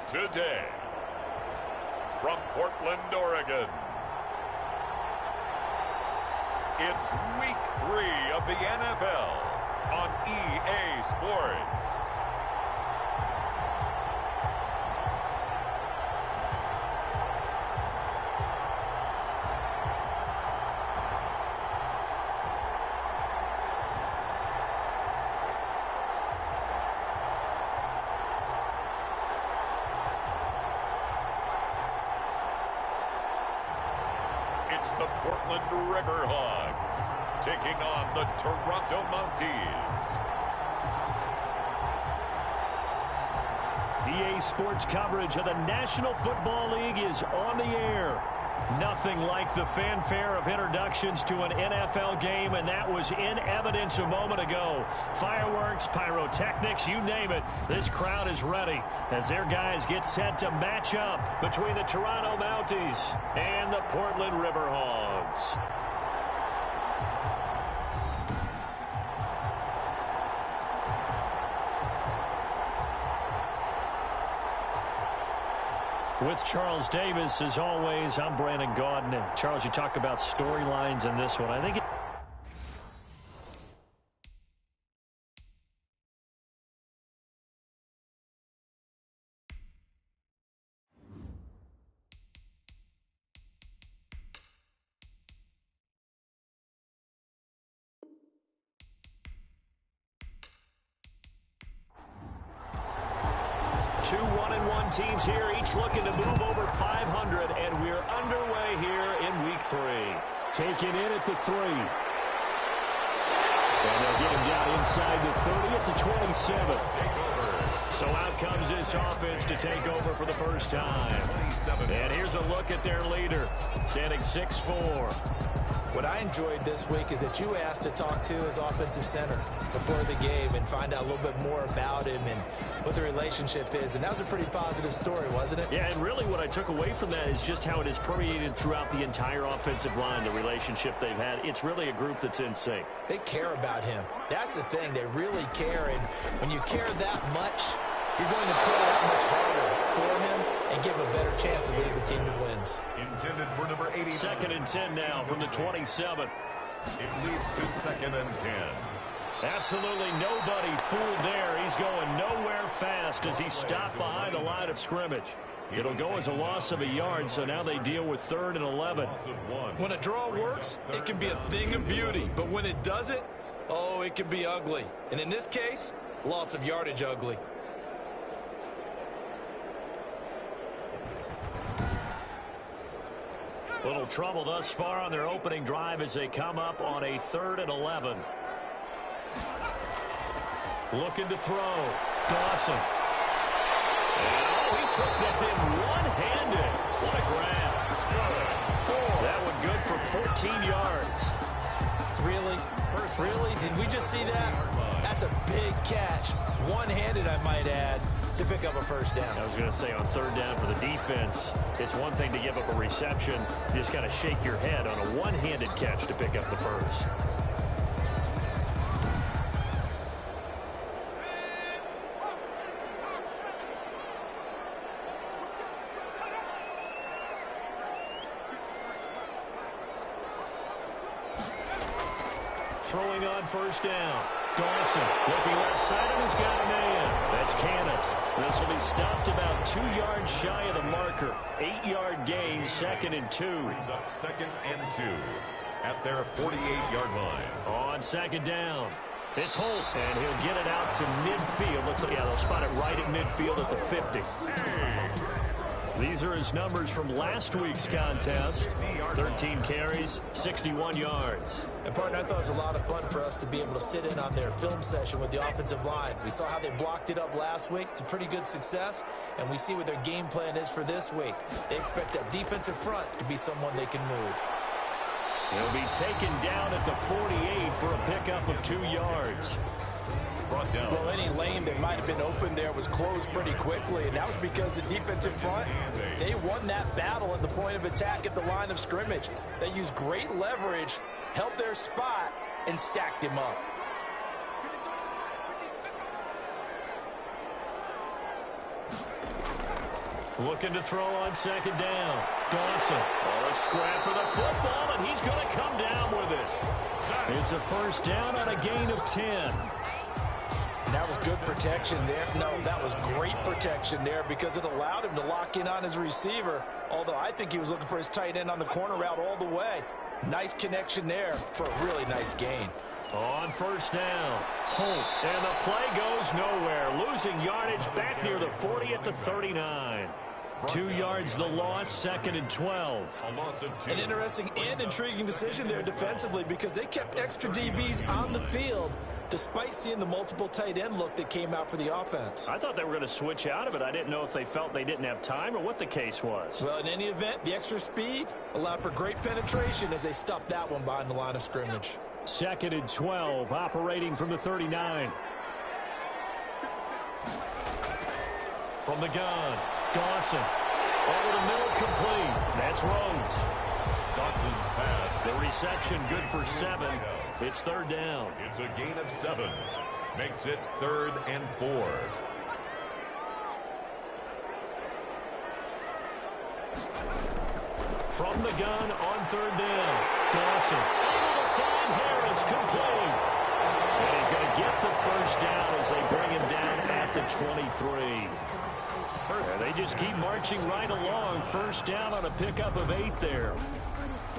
today. From Portland, Oregon, it's Week 3 of the NFL on EA Sports. It's the Portland Riverhawks taking on the Toronto Mounties. EA Sports coverage of the National Football League is on the air. Nothing like the fanfare of introductions to an NFL game, and that was in evidence a moment ago. Fireworks, pyrotechnics, you name it. This crowd is ready as their guys get set to match up between the Toronto Mounties and the Portland Riverhawks. With Charles Davis, as always, I'm Brandon Gaudin. Charles, you talk about storylines in this one. I think two 1-1 teams here, each looking to move over 500, and we're underway here in Week 3. Taken in at the 3. And they'll get him down inside the 30 at the 27. So out comes this offense to take over for the first time. And here's a look at their leader, standing 6'4". What I enjoyed this week is that you asked to talk to his offensive center before the game and find out a little bit more about him and what the relationship is. And that was a pretty positive story, wasn't it? Yeah, and really what I took away from that is just how it has permeated throughout the entire offensive line, the relationship they've had. It's really a group that's in sync. They care about him. That's the thing. They really care. And when you care that much, you're going to play that much harder for him and give him a better chance to lead the team to wins. Intended for number 80. 2nd and 10 now from the 27. It leads to 2nd and 10. Absolutely nobody fooled there. He's going nowhere fast as he stopped behind the line of scrimmage. It'll go as a loss of a yard, so now they deal with 3rd and 11. When a draw works, it can be a thing of beauty. But when it doesn't, oh, it can be ugly. And in this case, loss of yardage ugly. Little trouble thus far on their opening drive as they come up on a 3rd and 11. Looking to throw. Dawson. Oh, he took that in one-handed. What a grab. That one good for 14 yards. Really? Really? Did we just see that? That's a big catch. One-handed, I might add, to pick up a first down. I was going to say on 3rd down for the defense, it's one thing to give up a reception. You just got to shake your head on a one-handed catch to pick up the first. Throwing on 1st down. Dawson looking left side and he's got a man. That's Cannon. This will be stopped about 2 yards shy of the marker. 8-yard gain, 2nd and 2. Brings up 2nd and 2 at their 48-yard line. On 2nd down. It's Holt, and he'll get it out to midfield. Looks like, yeah, they'll spot it right at midfield at the 50. These are his numbers from last week's contest. 13 carries, 61 yards. And, partner, I thought it was a lot of fun for us to be able to sit in on their film session with the offensive line. We saw how they blocked it up last week to pretty good success, and we see what their game plan is for this week. They expect that defensive front to be someone they can move. He'll be taken down at the 48 for a pickup of 2 yards. Brought down. Well, any lane that might have been open there was closed pretty quickly, and that was because the defensive front, they won that battle at the point of attack at the line of scrimmage. They used great leverage, held their spot, and stacked him up. Looking to throw on second down. Dawson. Oh, a scrap for the football, and he's going to come down with it. It's a first down on a gain of 10. That was good protection there. No, that was great protection there because it allowed him to lock in on his receiver, although I think he was looking for his tight end on the corner route all the way. Nice connection there for a really nice gain. On first down, Holt, and the play goes nowhere. Losing yardage back near the 40 at the 39. 2 yards the loss, 2nd and 12. An interesting and intriguing decision there defensively because they kept extra DBs on the field despite seeing the multiple tight end look that came out for the offense. I thought they were going to switch out of it. I didn't know if they felt they didn't have time or what the case was. Well, in any event, the extra speed allowed for great penetration as they stuffed that one behind the line of scrimmage. 2nd and 12, operating from the 39. From the gun, Dawson. Over the middle, complete. That's Rhodes. Dawson's pass. The reception good for 7. It's 3rd down. It's a gain of 7. Makes it 3rd and 4. From the gun on 3rd down. Dawson. Able to find Harris, complete. And he's going to get the first down as they bring him down at the 23. And they just keep marching right along. First down on a pickup of 8 there.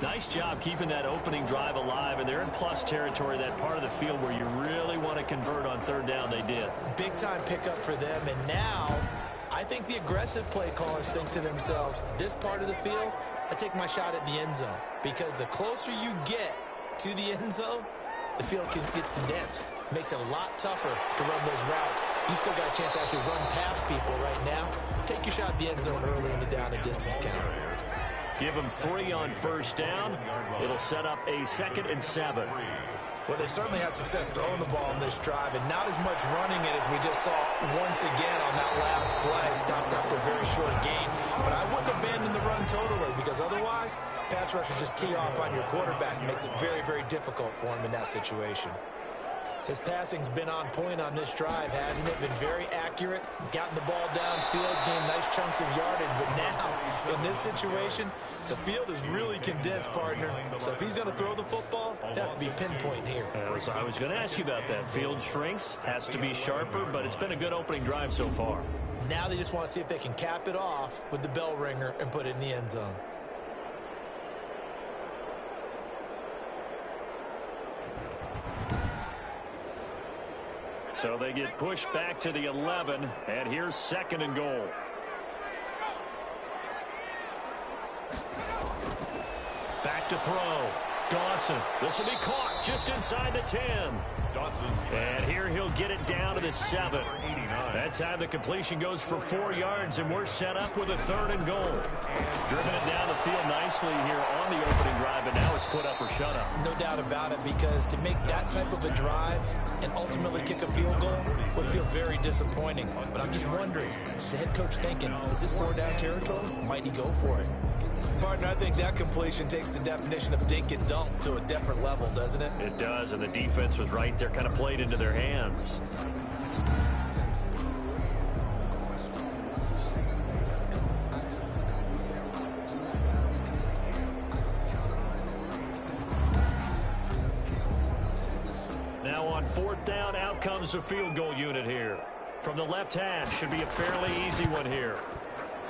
Nice job keeping that opening drive alive, and they're in plus territory, that part of the field where you really want to convert on 3rd down. They did. Big time pickup for them, and now I think the aggressive play callers think to themselves, this part of the field, I take my shot at the end zone, because the closer you get to the end zone, the field gets condensed. Makes it a lot tougher to run those routes. You still got a chance to actually run past people right now. Take your shot at the end zone early in the down and distance count. Give them 3 on first down. It'll set up a 2nd and 7. Well, they certainly had success throwing the ball in this drive, and not as much running it as we just saw once again on that last play. Stopped after a very short gain. But I wouldn't abandon the run totally, because otherwise, pass rushers just tee off on your quarterback. It makes it very, very difficult for him in that situation. His passing's been on point on this drive, hasn't it? Been very accurate, gotten the ball downfield, gained nice chunks of yardage. But now, in this situation, the field is really condensed, partner. So if he's going to throw the football, that has to be pinpoint here. I was going to ask you about that. Field shrinks, has to be sharper, but it's been a good opening drive so far. Now they just want to see if they can cap it off with the bell ringer and put it in the end zone. So they get pushed back to the 11, and here's 2nd and goal. Back to throw. Dawson. This will be caught just inside the 10. And here he'll get it down to the 7. That time the completion goes for 4 yards, and we're set up with a 3rd and goal. Driven it down the field nicely here on the opening drive, and now it's put up or shut up. No doubt about it, because to make that type of a drive and ultimately kick a field goal would feel very disappointing. But I'm just wondering, is the head coach thinking, is this 4-down territory? Might he go for it? Partner, I think that completion takes the definition of dink and dunk to a different level, doesn't it? It does, and the defense was right there, kind of played into their hands. Now on 4th down, out comes the field goal unit here. From the left hash, should be a fairly easy one here.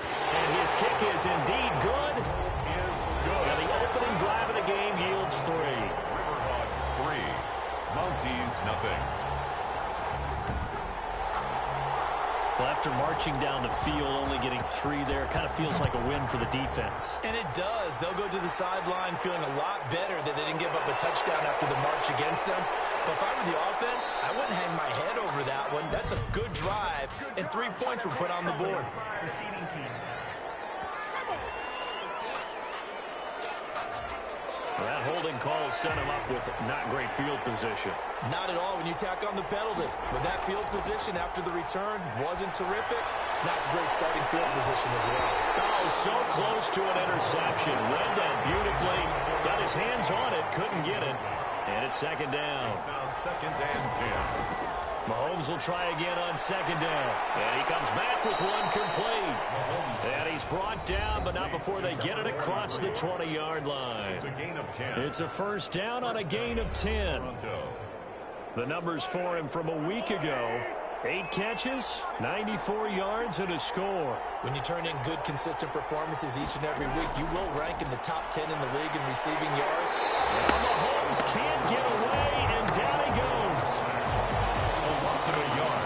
And his kick is indeed good. And the opening drive of the game yields 3. Riverhawks 3. Mounties nothing. Well, after marching down the field, only getting 3 there, kind of feels like a win for the defense. And it does. They'll go to the sideline feeling a lot better that they didn't give up a touchdown after the march against them. But if I were the offense, I wouldn't hang my head over that one. That's a good drive, and 3 points were put on the board. Receiving team. That holding call set him up with not great field position. Not at all when you tack on the penalty. But that field position after the return wasn't terrific. It's not a great starting field position as well. Oh, so close to an interception. Read that beautifully. Got his hands on it, couldn't get it. And it's 2nd down. It's now 2nd and 10. Mahomes will try again on second down. And he comes back with one complete. And he's brought down, but not before they get it across the 20-yard line. It's a gain of 10. It's a first down on a gain of 10. The numbers for him from a week ago: 8 catches, 94 yards, and a score. When you turn in good, consistent performances each and every week, you will rank in the top 10 in the league in receiving yards. Now Mahomes can't get away, and down he goes. A loss of a yard.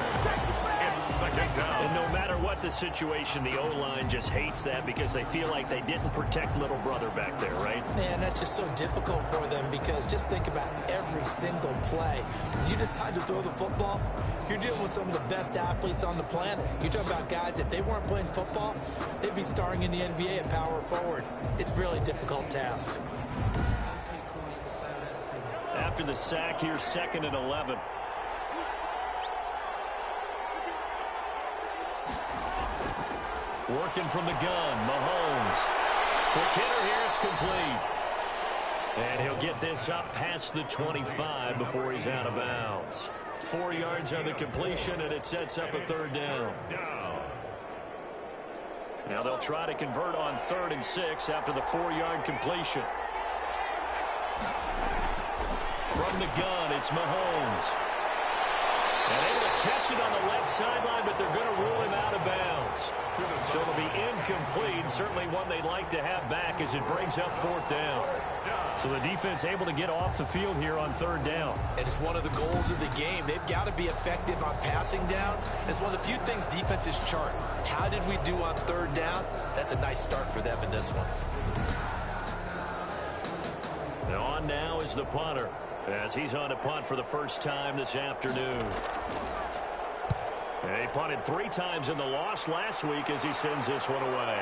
It's second down. And no matter what the situation, the O-line just hates that because they feel like they didn't protect little brother back there, right? Man, that's just so difficult for them because just think about every single play. When you decide to throw the football, you're dealing with some of the best athletes on the planet. You talk about guys, if they weren't playing football, they'd be starring in the NBA at power forward. It's a really difficult task. After the sack, here's 2nd and 11. Working from the gun, Mahomes. Quick hitter here, it's complete. And he'll get this up past the 25 before he's out of bounds. 4 yards on the completion, and it sets up a third down. Now they'll try to convert on 3rd and 6 after the 4-yard completion. From the gun, it's Mahomes. And able to catch it on the left sideline, but they're going to rule him out of bounds. So it'll be incomplete. Certainly one they'd like to have back as it brings up 4th down. So the defense able to get off the field here on 3rd down. And it's one of the goals of the game. They've got to be effective on passing downs. It's one of the few things defenses chart. How did we do on 3rd down? That's a nice start for them in this one. And on now is the punter, as he's on a punt for the first time this afternoon. And he punted 3 times in the loss last week as he sends this one away.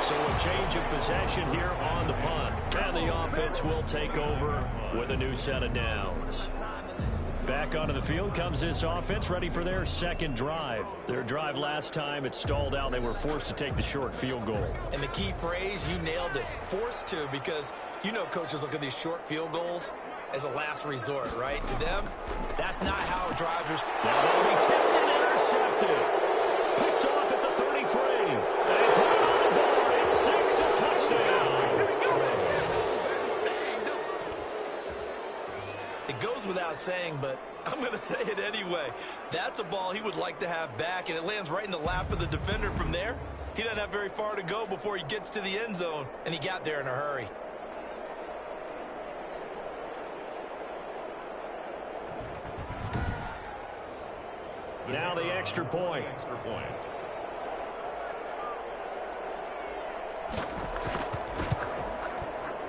So a change of possession here on the punt. And the offense will take over with a new set of downs. Back onto the field comes this offense, ready for their 2nd drive. Their drive last time, it stalled out. They were forced to take the short field goal. And the key phrase, you nailed it, forced to, because you know coaches look at these short field goals as a last resort, right? To them, that's not how drives are. Now they'll be tipped and intercepted. Picked off at the 33. They put it on the board. It's 6, a touchdown. It goes without saying, but I'm going to say it anyway. That's a ball he would like to have back, and it lands right in the lap of the defender from there. He doesn't have very far to go before he gets to the end zone, and he got there in a hurry. Now the extra point.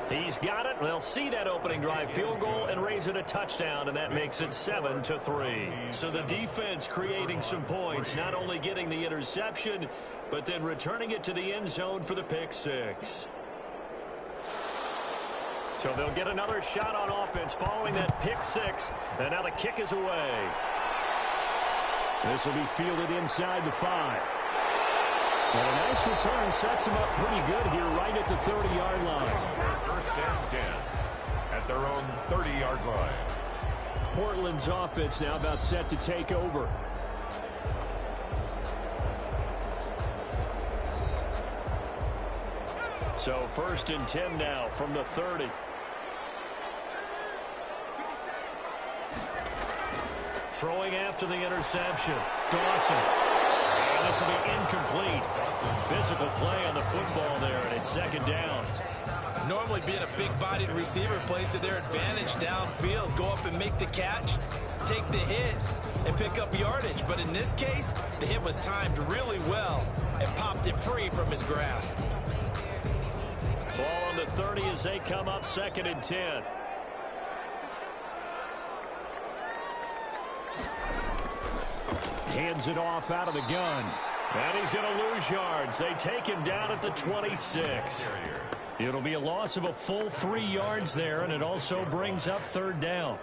He's got it. They'll see that opening drive field goal and raise it a touchdown, and that makes it 7-3. So the defense creating some points, not only getting the interception, but then returning it to the end zone for the pick 6. So they'll get another shot on offense following that pick 6, and now the kick is away. This will be fielded inside the 5. And a nice return sets him up pretty good here right at the 30-yard line. First and 10 at their own 30-yard line. Portland's offense now about set to take over. So 1st and 10 now from the 30. Throwing after the interception. Dawson. And this will be incomplete. Physical play on the football there, and it's 2nd down. Normally being a big-bodied receiver plays to their advantage downfield. Go up and make the catch, take the hit, and pick up yardage. But in this case, the hit was timed really well and popped it free from his grasp. Ball on the 30 as they come up 2nd and 10. Hands it off out of the gun. And he's going to lose yards. They take him down at the 26. It'll be a loss of a full 3 yards there, and it also brings up 3rd down.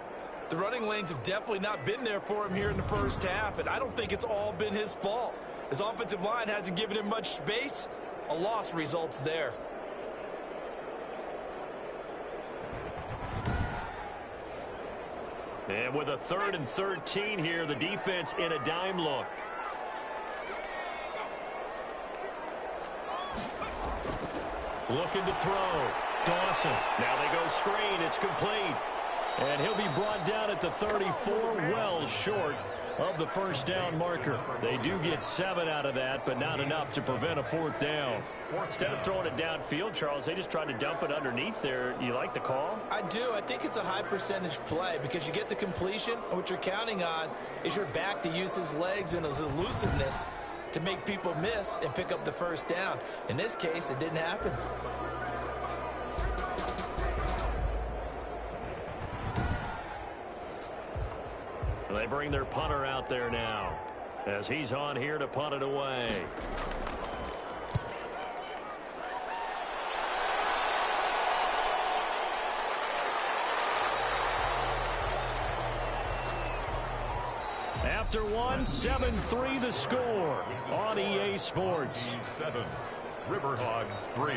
The running lanes have definitely not been there for him here in the first half, and I don't think it's all been his fault. His offensive line hasn't given him much space. A loss results there. And with a 3rd and 13 here, the defense in a dime look. Looking to throw. Dawson. Now they go screen. It's complete. And he'll be brought down at the 34, well short of the first down marker. They do get 7 out of that, but not enough to prevent a 4th down. Instead of throwing it downfield, Charles, they just tried to dump it underneath there. You like the call? I do. I think it's a high percentage play because you get the completion, and what you're counting on is your back to use his legs and his elusiveness to make people miss and pick up the first down. In this case, it didn't happen. They bring their punter out there now as he's on here to punt it away. After one, 7-3 the score on EA Sports. 7, Riverhogs 3.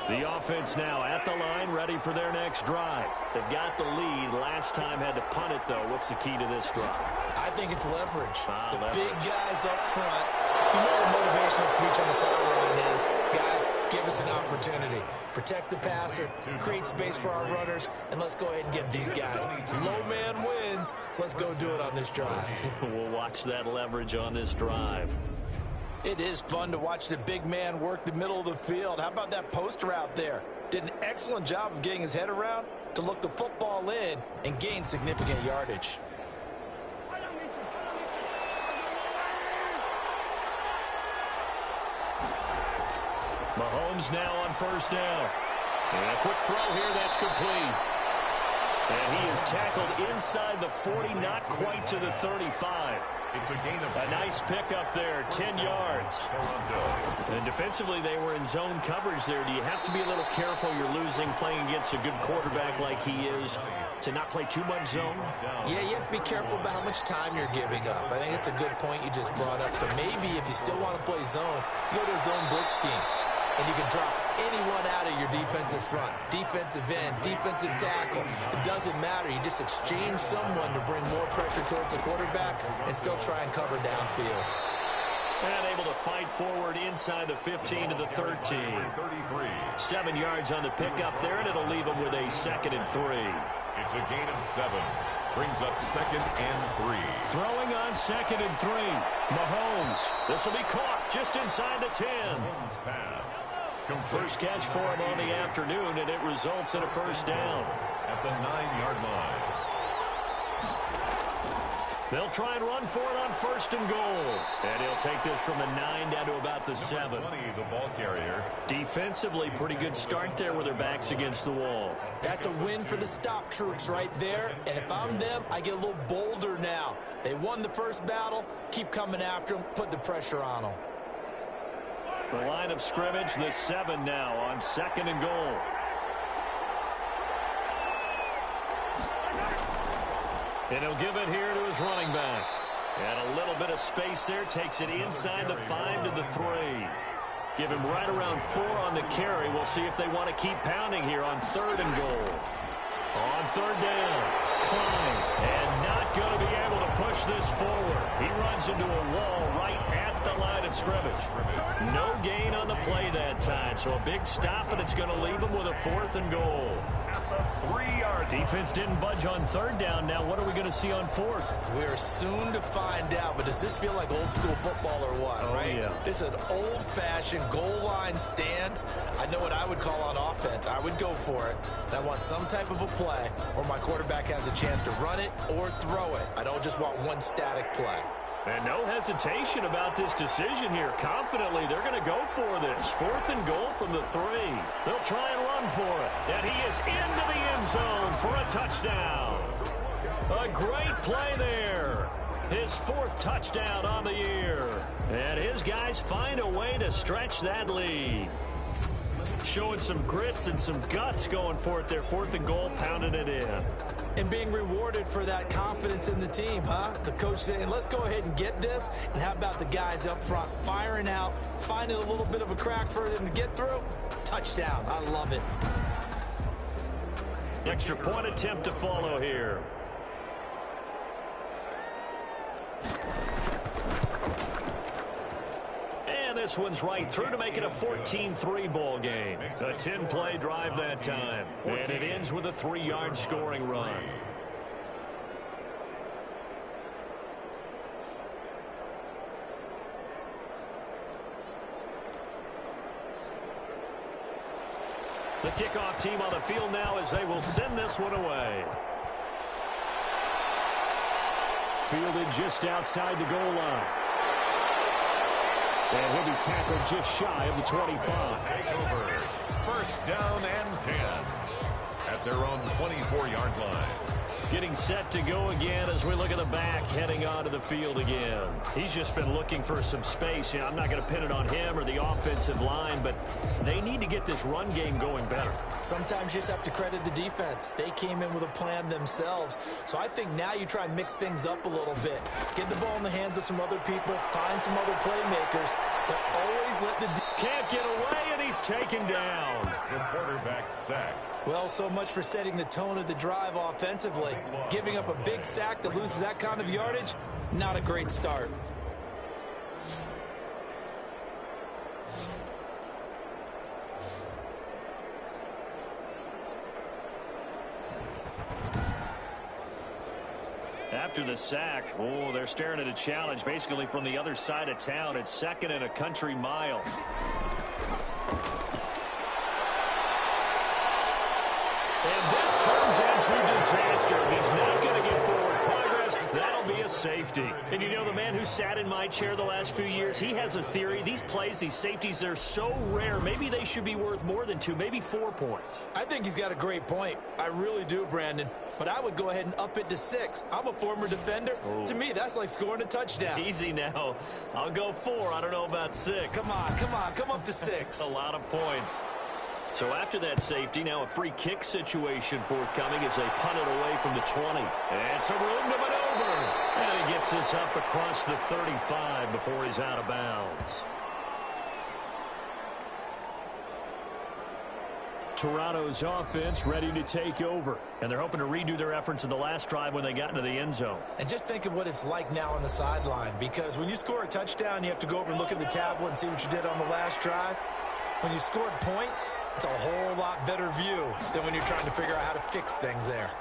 The offense now at the line, ready for their next drive. They've got the lead. Last time had to punt it, though. What's the key to this drive? I think it's leverage. Leverage. Big guys up front. You know the motivational speech on the sideline is, guys, give us an opportunity. Protect the passer, create space for our runners, and let's go ahead and get these guys. Low man wins. Let's go do it on this drive. We'll watch that leverage on this drive. It is fun to watch the big man work the middle of the field. How about that poster out there? Did an excellent job of getting his head around to look the football in and gain significant yardage. Mahomes now on first down. And a quick throw here, that's complete. And he is tackled inside the 40, not quite to the 35. It's a gain of a nice pickup there, 10 yards. And defensively, they were in zone coverage there. Do you have to be a little careful? You're losing playing against a good quarterback like he is to not play too much zone? Yeah, you have to be careful about how much time you're giving up. I think it's a good point you just brought up. So maybe if you still want to play zone, you go to a zone blitz scheme. And you can drop anyone out of your defensive front, defensive end, defensive tackle. It doesn't matter. You just exchange someone to bring more pressure towards the quarterback and still try and cover downfield. And able to fight forward inside the 15 to the 13. 7 yards on the pickup there, and it'll leave them with a 2nd and 3. It's a gain of 7. Brings up 2nd and 3. Throwing on 2nd and 3. Mahomes. This will be caught just inside the 10. Mahomes pass. First catch for him on the afternoon, and it results in a first down. At the 9-yard line. They'll try and run for it on 1st and goal. And he'll take this from the 9 down to about the 7. 20, the ball carrier. Defensively, pretty good start there with their backs against the wall. That's a win for the stop troops right there. And if I'm them, I get a little bolder now. They won the first battle. Keep coming after them. Put the pressure on them. The line of scrimmage, the 7 now on 2nd and goal. And he'll give it here to his running back. And a little bit of space there, takes it inside the 5 to the 3. Give him right around 4 on the carry. We'll see if they want to keep pounding here on 3rd and goal. On 3rd down, Klein, and not going to be able to push this forward. He runs into a wall right at the line of scrimmage. No gain on the play that time, so a big stop, and it's going to leave him with a 4th and goal. Defense didn't budge on 3rd down. Now what are we going to see on 4th? We are soon to find out, but does this feel like old school football or what, right? Yeah. This is an old-fashioned goal line stand. I know what I would call on offense. I would go for it. And I want some type of a play where my quarterback has a chance to run it or throw it. I don't just want one static play. And no hesitation about this decision here. Confidently, they're going to go for this. 4th and goal from the 3. They'll try and run for it. And he is into the end zone for a touchdown. A great play there. His 4th touchdown on the year. And his guys find a way to stretch that lead. Showing some grits and some guts going for it there. 4th and goal, pounding it in. And being rewarded for that confidence in the team, huh? The coach saying, let's go ahead and get this. And how about the guys up front firing out, finding a little bit of a crack for them to get through? Touchdown. I love it. Extra point attempt to follow here. And this one's right through to make it a 14-3 ball game. A 10-play drive that time. And it ends with a 3-yard scoring run. The kickoff team on the field now as they will send this one away. Fielded just outside the goal line. And he'll be tackled just shy of the 25. Takeover. First down and 10 at their own 24-yard line. Getting set to go again as we look at the back heading onto the field again. He's just been looking for some space. I'm not going to pin it on him or the offensive line, but they need to get this run game going better. Sometimes you just have to credit the defense. They came in with a plan themselves. So I think now you try and mix things up a little bit. Get the ball in the hands of some other people, find some other playmakers, but always let the... Can't get away, and he's taken down. The quarterback sacked. Well, so much for setting the tone of the drive offensively. Giving up a big sack that loses that kind of yardage, not a great start. After the sack, they're staring at a challenge basically from the other side of town. It's 2nd and a country mile. And this turns into disaster. He's not going to get forward progress. That'll be a safety. And you know, the man who sat in my chair the last few years, he has a theory. These plays, these safeties, they're so rare. Maybe they should be worth more than 2, maybe 4 points. I think he's got a great point. I really do, Brandon. But I would go ahead and up it to 6. I'm a former defender. Oh. To me, that's like scoring a touchdown. Easy now. I'll go 4. I don't know about 6. Come on. Come up to 6. A lot of points. So after that safety, now a free kick situation forthcoming as they punt it away from the 20. And some room to maneuver. And he gets this up across the 35 before he's out of bounds. Toronto's offense ready to take over. And they're hoping to redo their efforts in the last drive when they got into the end zone. And just think of what it's like now on the sideline. Because when you score a touchdown, you have to go over and look at the tablet and see what you did on the last drive. When you scored points, it's a whole lot better view than when you're trying to figure out how to fix things there.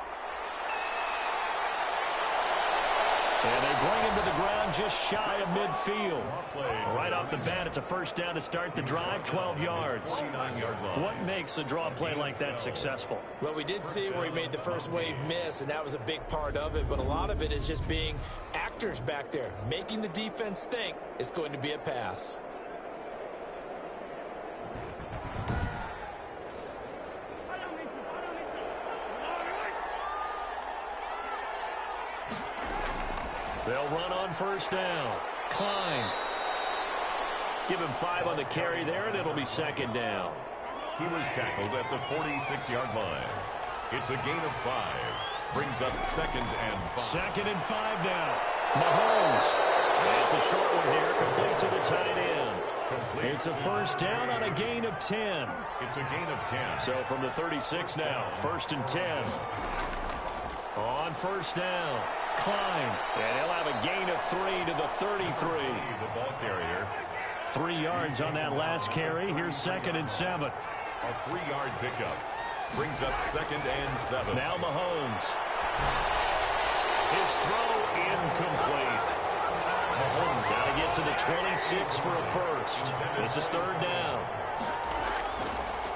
And they bring him to the ground just shy of midfield. Right off the bat, it's a first down to start the drive, 12 yards. What makes a draw play like that successful? Well, we did see where he made the first wave miss, and that was a big part of it. But a lot of it is just being actors back there, making the defense think it's going to be a pass. They'll run on first down. Klein. Give him 5 on the carry there, and it'll be 2nd down. He was tackled at the 46-yard line. It's a gain of 5. Brings up 2nd and 5. 2nd and 5 now. Mahomes. And it's a short one here, complete to the tight end. It's a first down on a gain of 10. It's a gain of 10. So from the 36 now, 1st and 10. On first down, Klein. And he'll have a gain of 3 to the 33. The ball carrier. 3 yards on that last carry. Here's 2nd and 7. A 3-yard pickup. Brings up 2nd and 7. Now Mahomes. His throw incomplete. Mahomes got to get to the 26 for a first. This is 3rd down.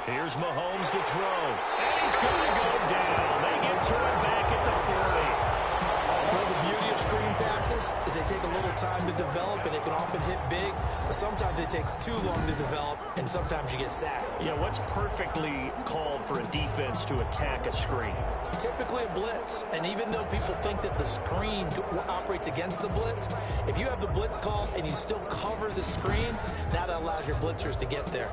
Here's Mahomes to throw. And he's going to go down. They get to him back at the 40. Well, the beauty of screen passes is they take a little time to develop, and they can often hit big, but sometimes they take too long to develop, and sometimes you get sacked. Yeah, what's perfectly called for a defense to attack a screen? Typically a blitz, and even though people think that the screen operates against the blitz, if you have the blitz called and you still cover the screen, now that allows your blitzers to get there.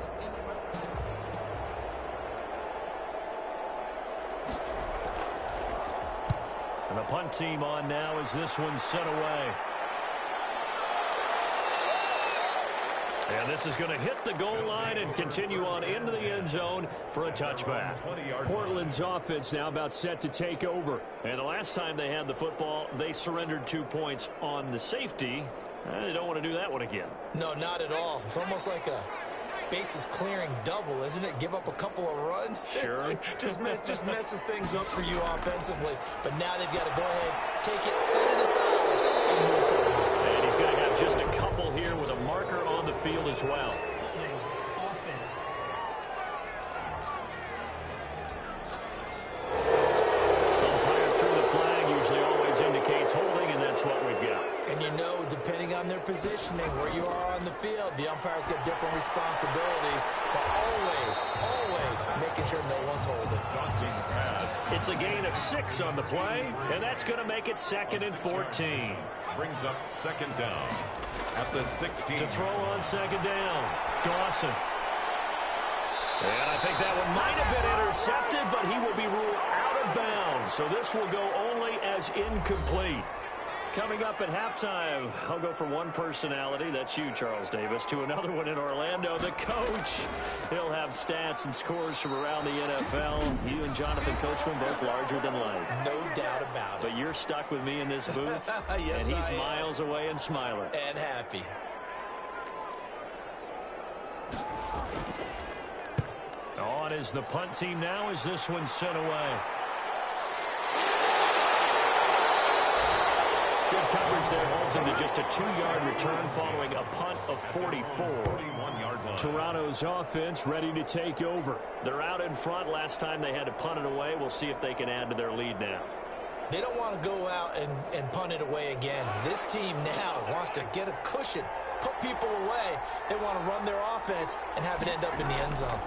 And the punt team on now as this one's set away. And this is going to hit the goal line and continue on into the end zone for a touchback. Portland's offense now about set to take over. And the last time they had the football, they surrendered 2 points on the safety. They don't want to do that one again. No, not at all. It's almost like a bases clearing double, isn't it? Give up a couple of runs. Sure. just messes things up for you offensively. But now they've got to go ahead, take it, set it aside, and move forward. And he's going to have just a couple here with a marker on the field as well. Offense. Umpire through the flag usually always indicates holding, and that's what we've got. And you know, depending on their positioning, where you are on the field, the umpire's got different responsibilities, but always making sure no one's holding. It's a gain of 6 on the play, and that's going to make it 2nd and 14. Brings up 2nd down at the 16. To throw on 2nd down, Dawson. And I think that one might have been intercepted, but he will be ruled out of bounds. So this will go only as incomplete. Coming up at halftime, I'll go from one personality, that's you, Charles Davis, to another one in Orlando, the coach. He'll have stats and scores from around the NFL. You and Jonathan Coachman both larger than life. No doubt about it. But you're stuck with me in this booth, yes, and he's I am. miles away and smiling. And happy. On is the punt team now as this one's sent away. Good coverage there holds him to just a 2-yard return following a punt of 44. 41-yard line. Toronto's offense ready to take over. They're out in front. Last time they had to punt it away. We'll see if they can add to their lead now. They don't want to go out and punt it away again. This team now wants to get a cushion, put people away. They want to run their offense and have it end up in the end zone.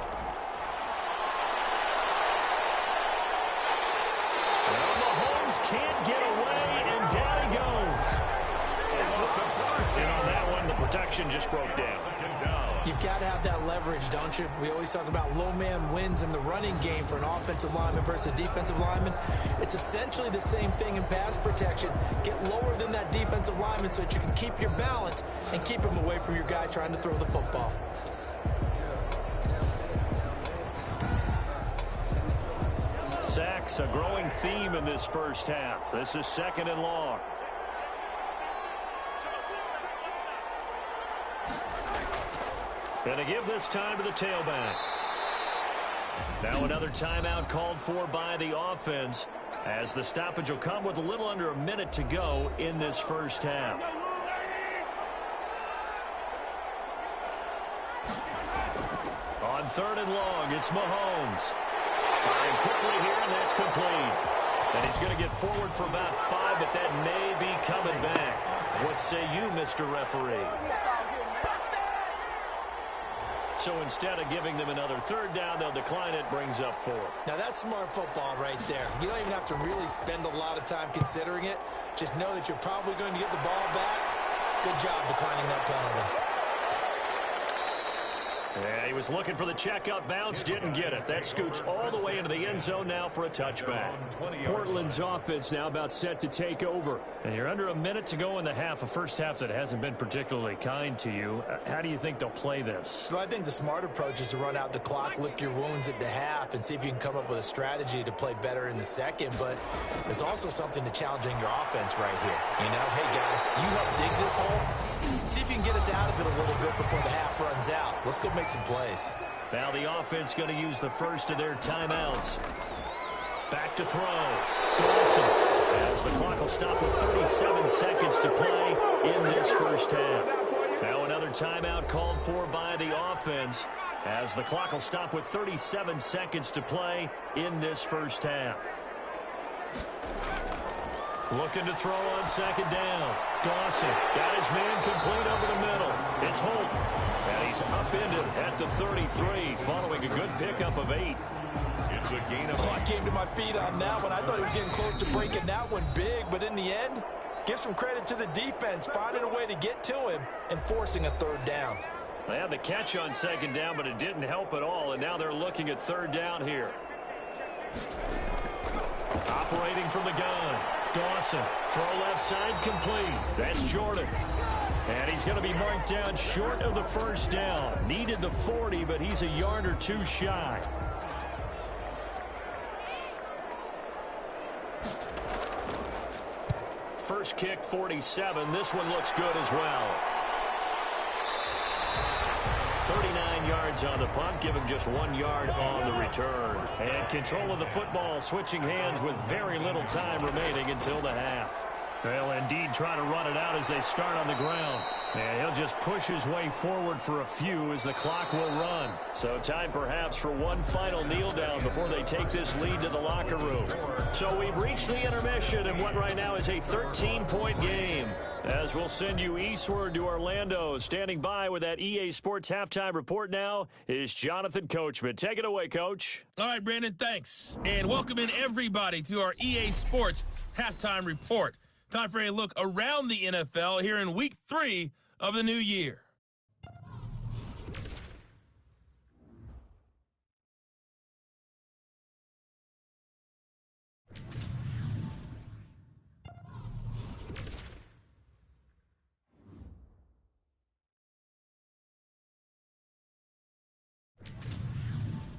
Well, Mahomes can't get away, and down he goes. And on that one, the protection just broke down. You've got to have that leverage, don't you? We always talk about low man wins in the running game for an offensive lineman versus a defensive lineman. It's essentially the same thing in pass protection. Get lower than that defensive lineman so that you can keep your balance and keep him away from your guy trying to throw the football. Sacks, a growing theme in this first half. This is 2nd and long. Going to give this time to the tailback. Now another timeout called for by the offense as the stoppage will come with a little under a minute to go in this first half. On 3rd and long, it's Mahomes. Firing quickly here, and that's complete. And he's going to get forward for about 5, but that may be coming back. What say you, Mr. Referee? So instead of giving them another 3rd down, they'll decline it, brings up 4. Now that's smart football right there. You don't even have to really spend a lot of time considering it. Just know that you're probably going to get the ball back. Good job declining that penalty. Yeah, he was looking for the checkout bounce, didn't get it. That scoots all the way into the end zone now for a touchback. Portland's offense now about set to take over. And you're under a minute to go in the half, a first half that hasn't been particularly kind to you. How do you think they'll play this? Well, I think the smart approach is to run out the clock, lick your wounds at the half, and see if you can come up with a strategy to play better in the second. But there's also something to challenging your offense right here. You know, hey, guys, you help dig this hole. See if you can get us out of it a little bit before the half runs out. Let's go make some plays. Now the offense going to use the first of their timeouts. Back to throw. Dawson. As the clock will stop with 37 seconds to play in this first half. Now another timeout called for by the offense. As the clock will stop with 37 seconds to play in this first half. Looking to throw on 2nd down. Dawson got his man complete over the middle. It's Holt. And he's upended at the 33 following a good pickup of 8. It's a gain of I came to my feet on that one. I thought he was getting close to breaking that one big, but in the end, give some credit to the defense, finding a way to get to him and forcing a 3rd down. They had the catch on 2nd down, but it didn't help at all, and now they're looking at 3rd down here. Operating from the gun. Dawson, throw left side complete. That's Jordan. And he's going to be marked down short of the first down. Needed the 40, but he's a yard or two shy. First kick, 47. This one looks good as well. 39 yards on the punt. Give him just 1 yard on the return. And control of the football, switching hands with very little time remaining until the half. They'll indeed try to run it out as they start on the ground. And he'll just push his way forward for a few as the clock will run. So time perhaps for one final kneel down before they take this lead to the locker room. So we've reached the intermission in what right now is a 13-point game. As we'll send you eastward to Orlando. Standing by with that EA Sports halftime report now is Jonathan Coachman. Take it away, Coach. All right, Brandon, thanks. And welcome in everybody to our EA Sports halftime report. Time for a look around the NFL here in Week 3 of the new year.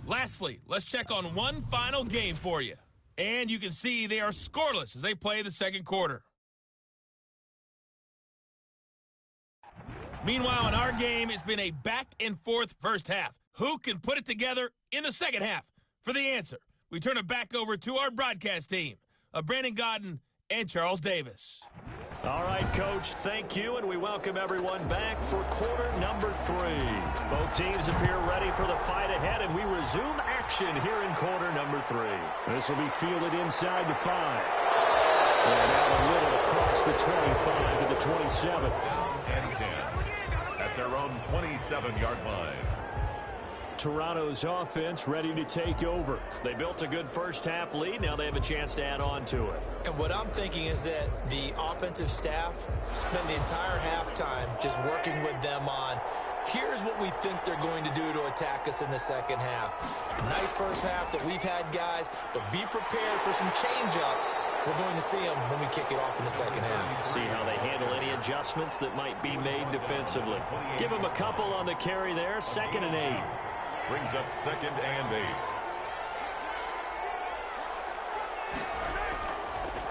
Lastly, let's check on one final game for you. And you can see they are scoreless as they play the second quarter. Meanwhile, in our game, it's been a back-and-forth first half. Who can put it together in the second half? For the answer, we turn it back over to our broadcast team of Brandon Godden and Charles Davis. All right, Coach, thank you, and we welcome everyone back for quarter number 3. Both teams appear ready for the fight ahead, and we resume action here in quarter number 3. This will be fielded inside the 5. And out a little across the 25 to the 27. And 10 at their own 27-yard line. Toronto's offense ready to take over. They built a good first-half lead. Now they have a chance to add on to it. And what I'm thinking is that the offensive staff spend the entire halftime just working with them on, here's what we think they're going to do to attack us in the second half. Nice first half that we've had, guys, but be prepared for some change-ups. We're going to see them when we kick it off in the second half. See how they handle any adjustments that might be made defensively. Give them a couple on the carry there. 2nd and 8. Brings up 2nd and 8.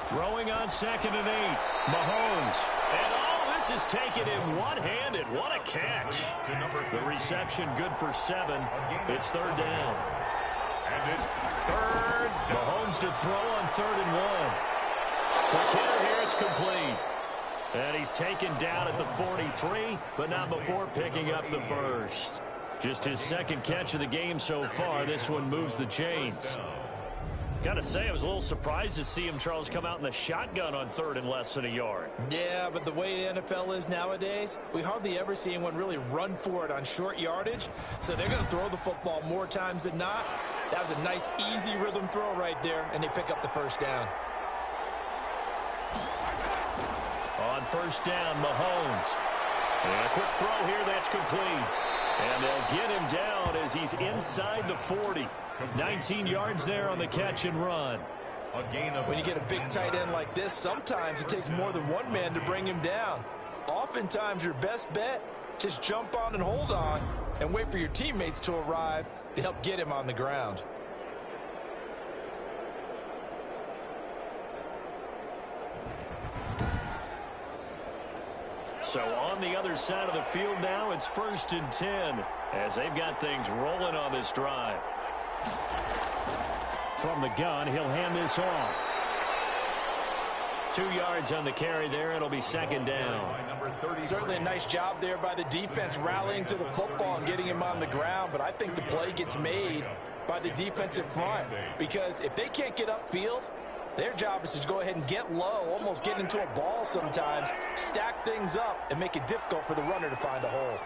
Throwing on 2nd and 8. Mahomes. And all this is taken in one-handed. What a catch. The reception good for 7. It's 3rd down. And it's 3rd down. Mahomes to throw on 3rd and 1. For Kittle here, it's complete. And he's taken down at the 43, but not before picking up the first. Just his 2nd catch of the game so far. This one moves the chains. Got to say, I was a little surprised to see him, Charles, come out in the shotgun on 3rd and less than a yard. Yeah, but the way the NFL is nowadays, we hardly ever see anyone really run for it on short yardage. So they're going to throw the football more times than not. That was a nice, easy rhythm throw right there, and they pick up the first down. On 1st down, Mahomes. And a quick throw here, that's complete. And they'll get him down as he's inside the 40. 19 yards there on the catch and run. When you get a big tight end like this, sometimes it takes more than one man to bring him down. Oftentimes, your best bet, just jump on and hold on and wait for your teammates to arrive to help get him on the ground. So on the other side of the field now, it's 1st and 10 as they've got things rolling on this drive. From the gun, he'll hand this off. 2 yards on the carry there. It'll be 2nd down. Certainly a nice job there by the defense rallying to the football and getting him on the ground, but I think the play gets made by the defensive front because if they can't get upfield, their job is to go ahead and get low, almost get into a ball sometimes, stack things up, and make it difficult for the runner to find a hole.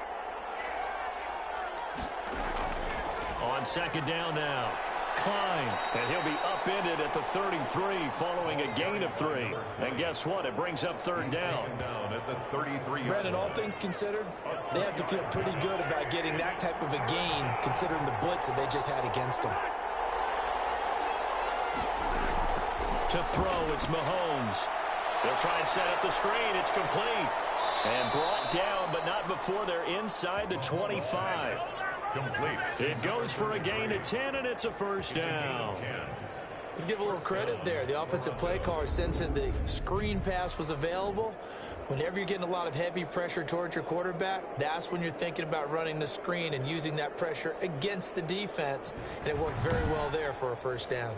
On 2nd down now, Klein, and he'll be upended at the 33 following a gain of 3. And guess what? It brings up 3rd down. At the 33. Brandon, all things considered, they have to feel pretty good about getting that type of a gain considering the blitz that they just had against them. To throw, it's Mahomes. They'll try and set up the screen. It's complete. And brought down before they're inside the 25. Complete. It goes for a gain of 10, and it's a first down. Let's give a little credit there. The offensive play caller, sensing the screen pass was available. Whenever you're getting a lot of heavy pressure towards your quarterback, that's when you're thinking about running the screen and using that pressure against the defense. And it worked very well there for a first down.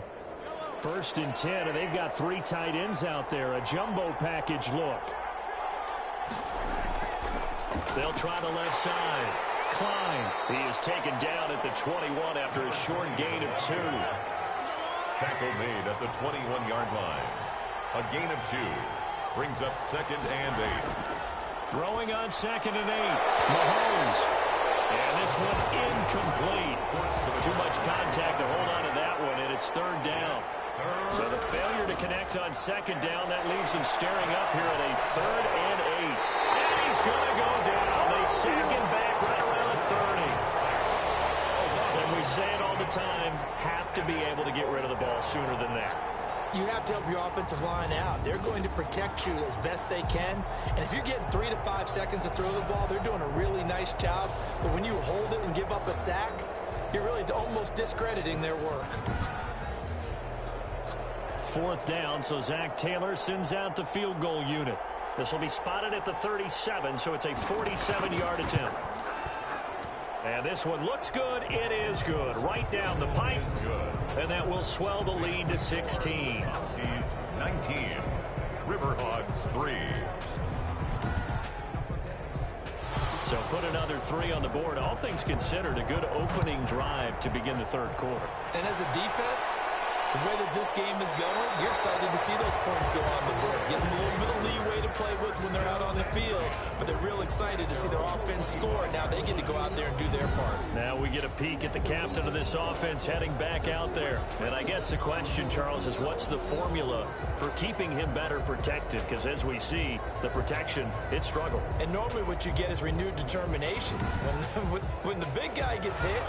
1st and 10, and they've got 3 tight ends out there. A jumbo package look. They'll try the left side. Klein. He is taken down at the 21 after a short gain of 2. Tackle made at the 21-yard line. A gain of 2. Brings up 2nd and 8. Throwing on 2nd and 8. Mahomes. And this one incomplete. Too much contact to hold on to that one, and it's 3rd down. So the failure to connect on 2nd down, that leaves him staring up here at a 3rd and 8. And he's going to go down. They sack him back right around the 30. And we say it all the time, have to be able to get rid of the ball sooner than that. You have to help your offensive line out. They're going to protect you as best they can. And if you're getting 3 to 5 seconds to throw the ball, they're doing a really nice job. But when you hold it and give up a sack, you're really almost discrediting their work. 4th down, so Zach Taylor sends out the field goal unit. This will be spotted at the 37, so it's a 47-yard attempt. And this one looks good. It is good. Right down the pipe. And that will swell the lead to 16. 19. Riverhawks 3. So put another 3 on the board. All things considered, a good opening drive to begin the 3rd quarter. And as a defense, the way that this game is going, you're excited to see those points go on the board. Gives them a little bit of leeway to play with when they're out on the field, but they're real excited to see their offense score. Now they get to go out there and do their part. Now we get a peek at the captain of this offense heading back out there. And I guess the question, Charles, is what's the formula for keeping him better protected? Because as we see, the protection, it struggled. And normally what you get is renewed determination. When the big guy gets hit,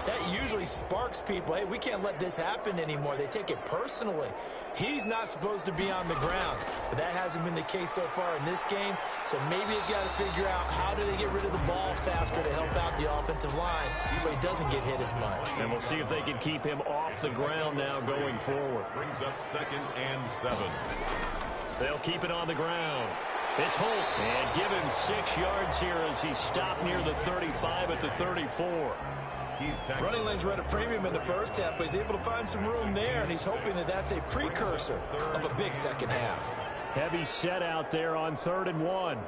that usually sparks people. Hey, we can't let this happen anymore. They take it personally. He's not supposed to be on the ground, but that hasn't been the case so far in this game. So maybe you've got to figure out how do they get rid of the ball faster to help out the offensive line so he doesn't get hit as much. And we'll see if they can keep him off the ground now going forward. Brings up 2nd and 7. They'll keep it on the ground. It's Holt, and give him 6 yards here as he stopped near the 35 at the 34. Running lanes were at a premium in the first half, but he's able to find some room there, and he's hoping that that's a precursor of a big second half. Heavy set out there on 3rd and 1.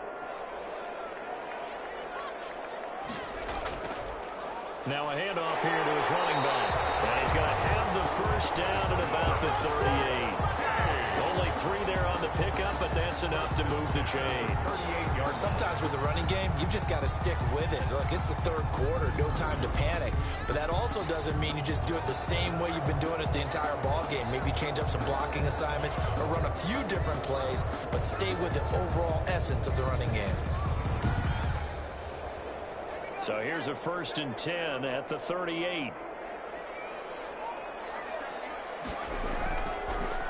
Now a handoff here to his running back. And he's going to have the first down at about the 38. Only 3 there on the pickup, but that's enough to move the chains. Sometimes with the running game, you've just got to stick with it. Look, it's the 3rd quarter, no time to panic. But that also doesn't mean you just do it the same way you've been doing it the entire ball game. Maybe change up some blocking assignments or run a few different plays, but stay with the overall essence of the running game. So here's a 1st and 10 at the 38.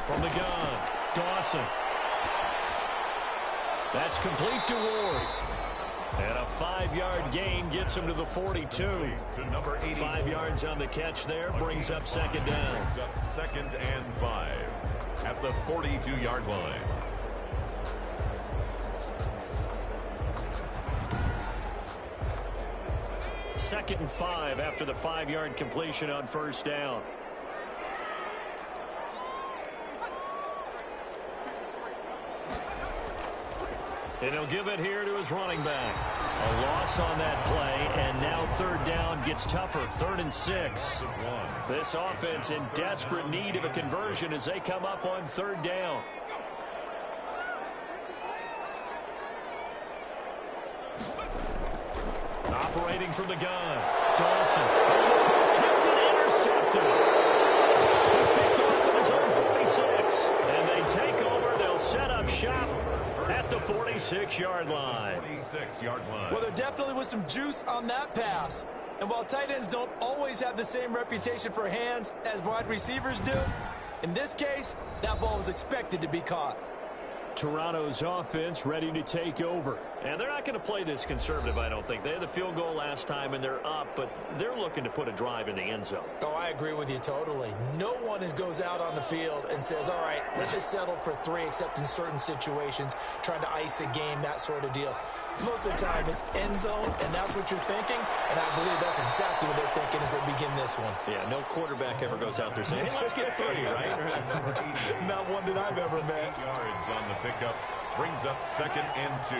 From the gun, Dawson. That's complete to Ward. And a 5-yard gain gets him to the 42. 5 yards on the catch there, brings up 2nd down. Brings up 2nd and 5 at the 42-yard line. Second and 5 after the 5-yard completion on 1st down. And he'll give it here to his running back. A loss on that play, and now 3rd down gets tougher. 3rd and 6. This offense in desperate need of a conversion as they come up on 3rd down. Operating from the gun. Dawson. Almost tempted, intercepted. He's picked off at his own 46. And they take over. They'll set up shop at the 46-yard line. 46-yard line. Well, there definitely was some juice on that pass. And while tight ends don't always have the same reputation for hands as wide receivers do, in this case, that ball was expected to be caught. Toronto's offense ready to take over. And they're not going to play this conservative, I don't think. They had the field goal last time, and they're up, but they're looking to put a drive in the end zone. Oh, I agree with you totally. No one goes out on the field and says, all right, let's just settle for 3, except in certain situations, trying to ice a game, that sort of deal. Most of the time, it's end zone, and that's what you're thinking, and I believe that's exactly what they're thinking as they begin this one. Yeah, no quarterback ever goes out there saying, hey, let's get 3, right? Not one that I've ever met. Yards on the pickup brings up 2nd and 2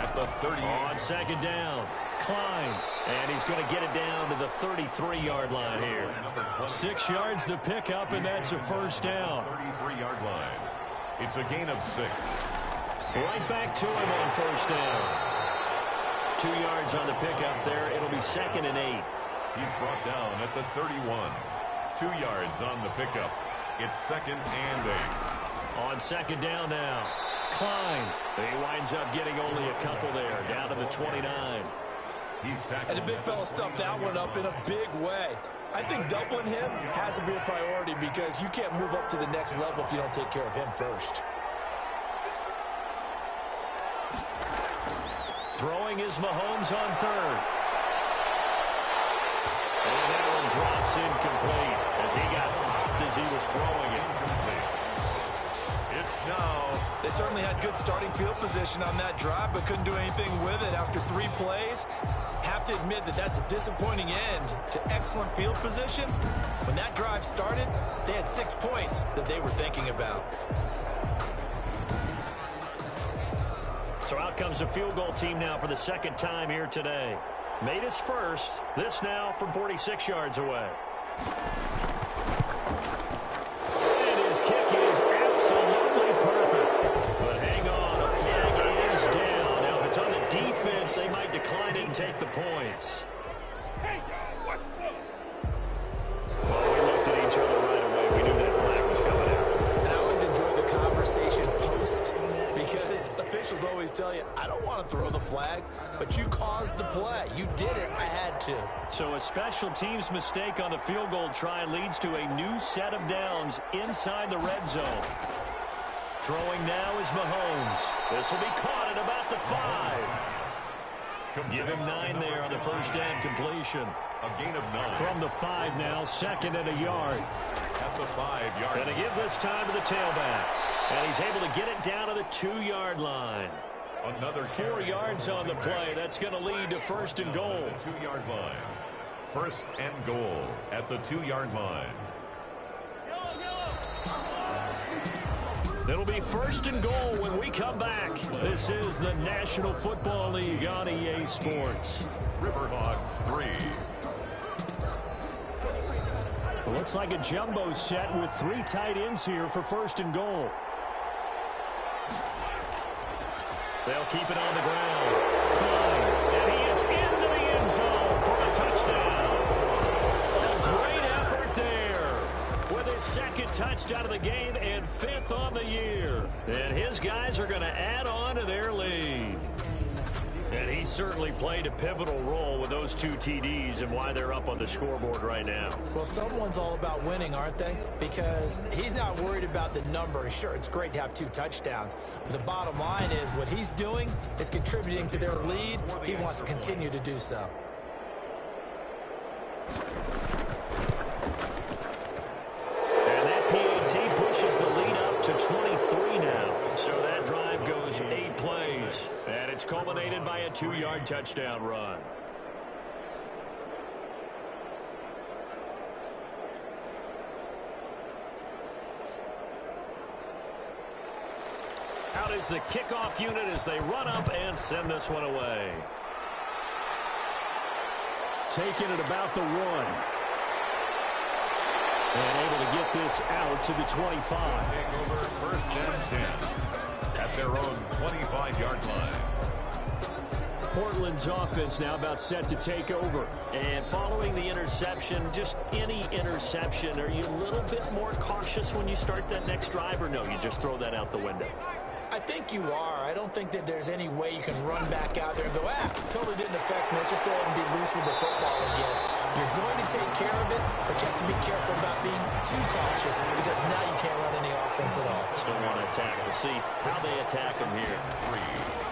at the 38. On 2nd down, Klein, and he's going to get it down to the 33-yard line here. 6 yards the pickup, and that's a first down. 33-yard line. It's a gain of 6. Right back to him on first down. 2 yards on the pickup there. It'll be 2nd and 8. He's brought down at the 31. 2 yards on the pickup. It's 2nd and 8. On 2nd down now, Klein. He winds up getting only a couple there, down to the 29. He's tackled. And the big fella stuffed that one up in a big way. I think doubling him has to be a priority because you can't move up to the next level if you don't take care of him first. Throwing is Mahomes on 3rd. And that one drops incomplete as he got popped as he was throwing it. It's now. They certainly had good starting field position on that drive, but couldn't do anything with it after 3 plays. Have to admit that that's a disappointing end to excellent field position. When that drive started, they had 6 points that they were thinking about. So out comes a field goal team now for the 2nd time here today. Made his first. This now from 46 yards away. And his kick is absolutely perfect. But hang on, a flag is down. Now if it's on the defense, they might decline it and take the points. Well, we looked at each other right away. We knew that flag was coming out. And I always enjoy the conversation post, because officials always tell you, I don't want to throw the flag, but you caused the play. You did it. I had to. So a special teams mistake on the field goal try leads to a new set of downs inside the red zone. Throwing now is Mahomes. This will be caught at about the 5. Give him 9 there on the first down completion. A gain of 9. From the 5 now, 2nd and a yard. At the 5-yard line. Going to give this time to the tailback. And he's able to get it down to the 2-yard line. Another 4 yards on the play. That's going to lead to 1st and goal. The 2-yard line. 1st and goal at the 2-yard line. It'll be 1st and goal when we come back. This is the National Football League on EA Sports. Riverhawks 3. It looks like a jumbo set with 3 tight ends here for 1st and goal. They'll keep it on the ground. Klein, and he is into the end zone for a touchdown. A great effort there with his 2nd touchdown of the game and 5th on the year. And his guys are going to add on to their lead. And he certainly played a pivotal role with those 2 TDs and why they're up on the scoreboard right now. Well, someone's all about winning, aren't they? Because he's not worried about the number. Sure, it's great to have 2 touchdowns. But the bottom line is what he's doing is contributing to their lead. He wants to continue to do so. And that PAT pushes the lead up to 23 now. So that drive goes 8 plays. And it's culminated by a 2-yard touchdown run. Out is the kickoff unit as they run up and send this one away. Taking it about the 1. And able to get this out to the 25. Take over 1st and 10 at their own 25-yard line. Portland's offense now about set to take over. And following the interception, just any interception, are you a little bit more cautious when you start that next drive, or no, you just throw that out the window? I think you are. I don't think that there's any way you can run back out there and go, totally didn't affect me. Let's just go ahead and be loose with the football again. You're going to take care of it, but you have to be careful about being too cautious because now you can't run any offense at all. Still want to attack. We'll see how they attack them here.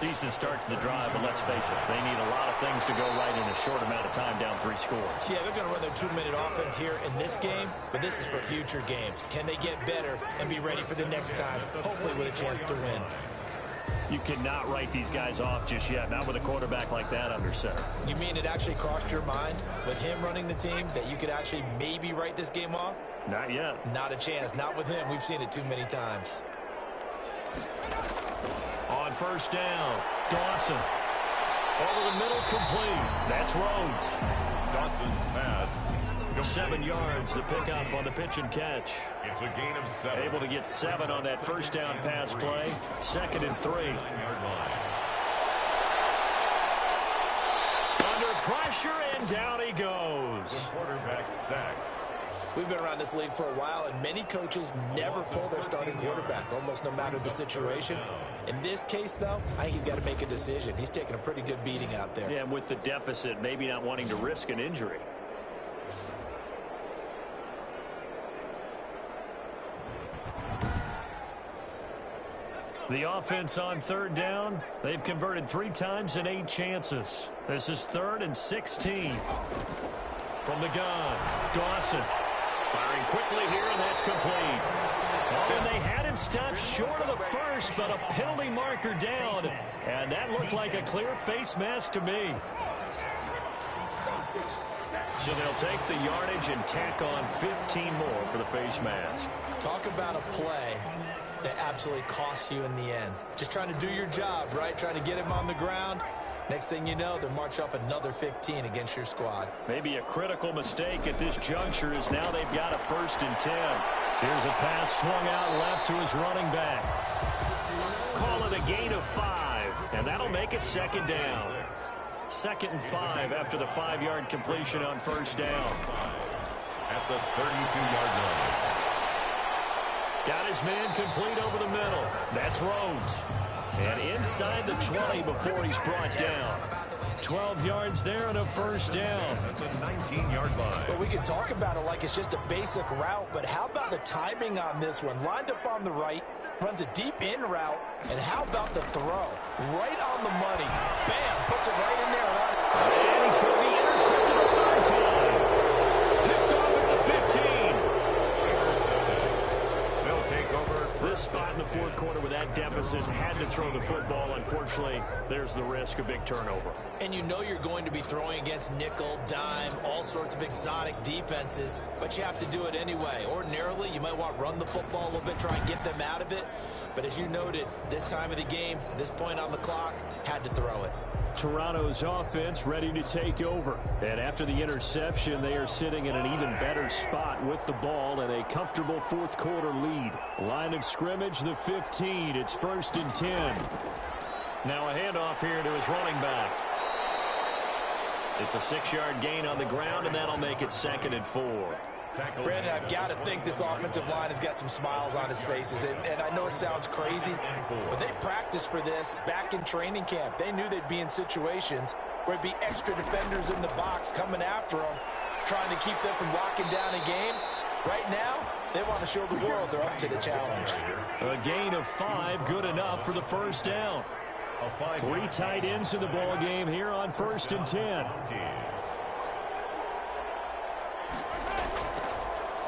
Decent start to the drive, but let's face it, they need a lot of things to go right in a short amount of time, down 3 scores. Yeah, they're going to run their 2-minute offense here in this game, but this is for future games. Can they get better and be ready for the next time, hopefully with a chance to win? You cannot write these guys off just yet, not with a quarterback like that under center. You mean it actually crossed your mind with him running the team that you could actually maybe write this game off? Not yet. Not a chance. Not with him. We've seen it too many times. On first down, Dawson. Over the middle, complete. That's Rhodes. Dawson's pass. 7 yards, the pickup on the pitch and catch. It's a gain of 7. Able to get 7 on that first down pass play. 2nd and 3. Under pressure, and down he goes. The quarterback sacked. We've been around this league for a while, and many coaches never pull their starting quarterback, almost no matter the situation. In this case, though, I think he's got to make a decision. He's taking a pretty good beating out there. Yeah, and with the deficit, maybe not wanting to risk an injury. The offense on 3rd down. They've converted 3 times in 8 chances. This is 3rd and 16. From the gun, Dawson. Firing quickly here, and that's complete. Oh, and they had him stopped short of the first, but a penalty marker down. And that looked like a clear face mask to me. So they'll take the yardage and tack on 15 more for the face mask. Talk about a play that absolutely costs you in the end. Just trying to do your job, right? Trying to get him on the ground. Next thing you know, they'll march off another 15 against your squad. Maybe a critical mistake at this juncture is now they've got a 1st and 10. Here's a pass swung out left to his running back. Call it a gain of 5, and that'll make it 2nd down. 2nd and 5 after the 5-yard completion on 1st down. At the 32-yard line. Got his man complete over the middle. That's Rhodes. And inside the 20 before he's brought down. 12 yards there and a 1st down. That's a 19-yard line. But we can talk about it like it's just a basic route, but how about the timing on this one? Lined up on the right, runs a deep in route, and how about the throw? Right on the money. Bam, puts it right in there. And he's going to be intercepted a 3rd time. Picked off at the 15. This spot in the 4th quarter with that deficit, had to throw the football. Unfortunately, there's the risk of big turnover. And you know you're going to be throwing against nickel, dime, all sorts of exotic defenses, but you have to do it anyway. Ordinarily, you might want to run the football a little bit, try and get them out of it. But as you noted, this time of the game, this point on the clock, had to throw it. Toronto's offense ready to take over. And after the interception, they are sitting in an even better spot with the ball and a comfortable 4th quarter lead. Line of scrimmage, the 15. It's 1st and 10. Now a handoff here to his running back. It's a 6-yard gain on the ground, and that'll make it 2nd and 4. Brandon, I've got to think this offensive line has got some smiles on its faces. And I know it sounds crazy, but they practiced for this back in training camp. They knew they'd be in situations where it'd be extra defenders in the box coming after them, trying to keep them from locking down a game. Right now, they want to show the world they're up to the challenge. A gain of 5, good enough for the 1st down. 3 tight ends in the ball game here on 1st and 10.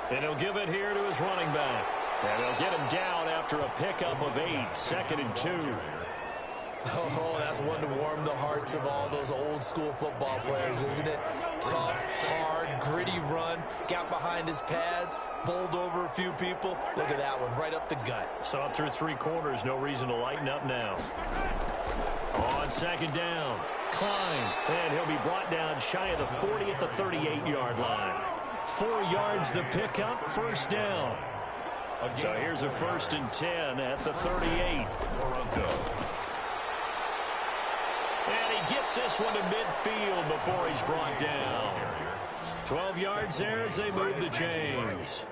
And he'll give it here to his running back. And they'll get him down after a pickup of 8, 2nd and 2. Oh, that's one to warm the hearts of all those old school football players, isn't it? Tough, hard, gritty run, got behind his pads, bowled over a few people. Look at that one, right up the gut. So up through 3 quarters, no reason to lighten up now. On 2nd down, Klein, and he'll be brought down shy of the 40 at the 38-yard line. 4 yards the pickup, 1st down. So here's a 1st and 10 at the 38. And he he gets this one to midfield before he's brought down. 12 yards there as they move the chains.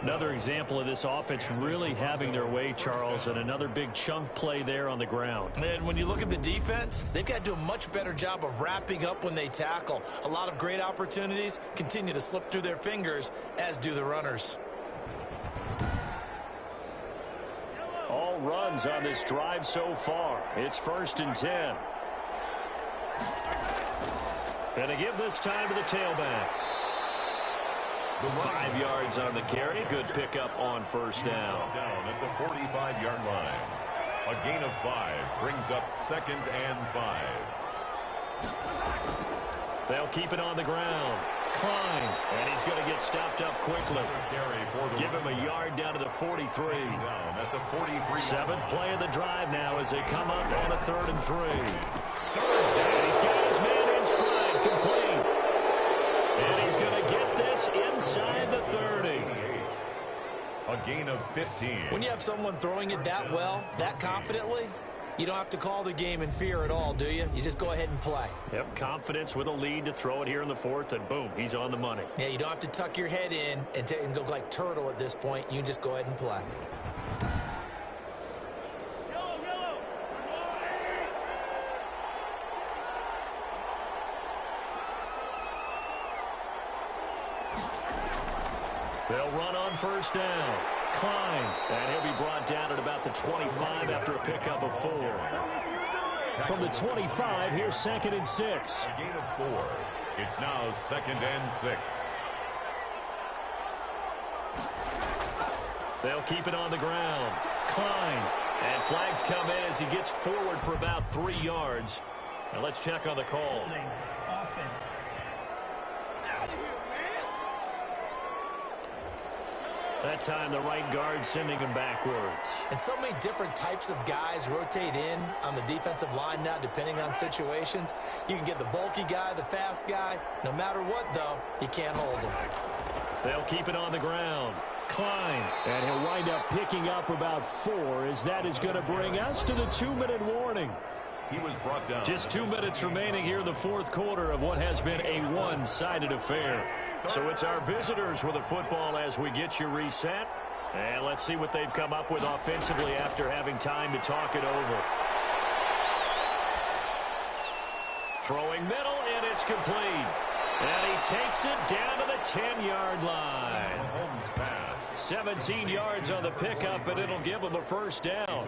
Another example of this offense really having their way, Charles, and another big chunk play there on the ground. And when you look at the defense, they've got to do a much better job of wrapping up when they tackle. A lot of great opportunities continue to slip through their fingers, as do the runners. All runs on this drive so far. It's 1st and 10. Gonna give this time to the tailback. 5 yards on the carry. Good pickup on 1st down. Down at the 45-yard line. A gain of 5 brings up 2nd and 5. They'll keep it on the ground. Klein, and he's going to get stopped up quickly. Give him a yard down to the 43. Down at the 43. 7th play of the drive now as they come up on a 3rd and 3. And he's got his man in stride, complete. And he's going to get this inside the 30. A gain of 15. When you have someone throwing it that well, that confidently, you don't have to call the game in fear at all, do you? You just go ahead and play. Yep, confidence with a lead to throw it here in the 4th, and boom, he's on the money. Yeah, you don't have to tuck your head in and go like turtle at this point. You can just go ahead and play. They'll run on 1st down. Klein, and he'll be brought down at about the 25 after a pickup of 4. From the 25, here's 2nd and 6. A gain of 4. It's now 2nd and 6. They'll keep it on the ground. Klein, and flags come in as he gets forward for about 3 yards. Now let's check on the call. Holding offense. That time, the right guard sending him backwards. And so many different types of guys rotate in on the defensive line now, depending on situations. You can get the bulky guy, the fast guy. No matter what, though, you can't hold him. They'll keep it on the ground. Klein, and he'll wind up picking up about 4, as that is going to bring us to the 2-minute warning. He was brought down. Just 2 minutes remaining here in the 4th quarter of what has been a one-sided affair. So it's our visitors with the football as we get you reset. And let's see what they've come up with offensively after having time to talk it over. Throwing middle, and it's complete. And he takes it down to the 10-yard line. Mahomes pass. 17 yards on the pickup, and it'll give him a 1st down.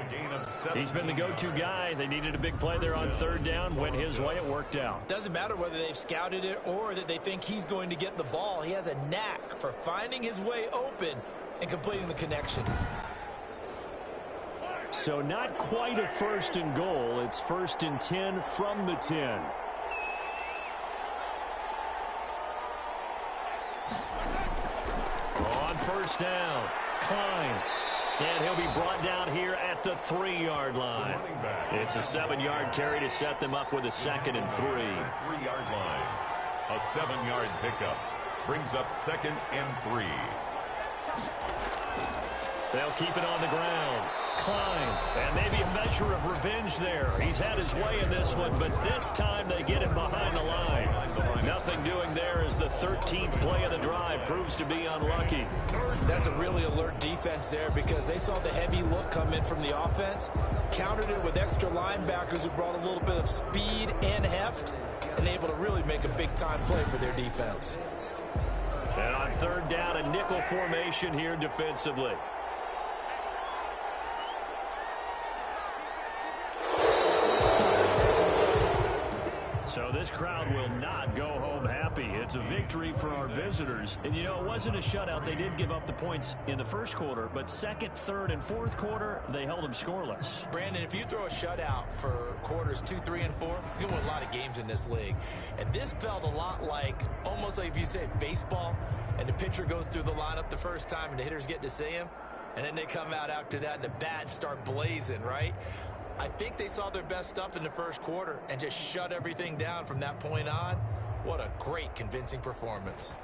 He's been the go-to guy. They needed a big play there on 3rd down. Went his way. It worked out. Doesn't matter whether they've scouted it or that they think he's going to get the ball. He has a knack for finding his way open and completing the connection. So not quite a 1st and goal. It's 1st and 10 from the 10. On 1st down, Klein. And he'll be brought down here at the 3-yard line. It's a 7-yard carry to set them up with a 2nd and 3. 3-yard line. A 7-yard pickup brings up 2nd and 3. They'll keep it on the ground. Klein, and maybe a measure of revenge there. He's had his way in this one, but this time they get him behind the line. Nothing doing there as the 13th play of the drive proves to be unlucky. That's a really alert defense there because they saw the heavy look come in from the offense, countered it with extra linebackers who brought a little bit of speed and heft, and able to really make a big-time play for their defense. And on 3rd down, a nickel formation here defensively. So this crowd will not go home happy. It's a victory for our visitors. And, you know, it wasn't a shutout. They did give up the points in the 1st quarter, but 2nd, 3rd, and 4th quarter, they held them scoreless. Brandon, if you throw a shutout for quarters 2, 3, and 4, you can win a lot of games in this league. And this felt a lot like, almost like if you said baseball, and the pitcher goes through the lineup the first time and the hitters get to see him, and then they come out after that and the bats start blazing, right? I think they saw their best stuff in the 1st quarter and just shut everything down from that point on. What a great, convincing performance.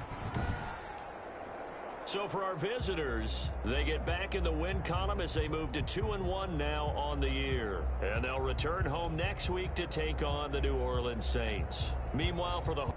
So for our visitors, they get back in the win column as they move to 2-1 now on the year. And they'll return home next week to take on the New Orleans Saints. Meanwhile, for the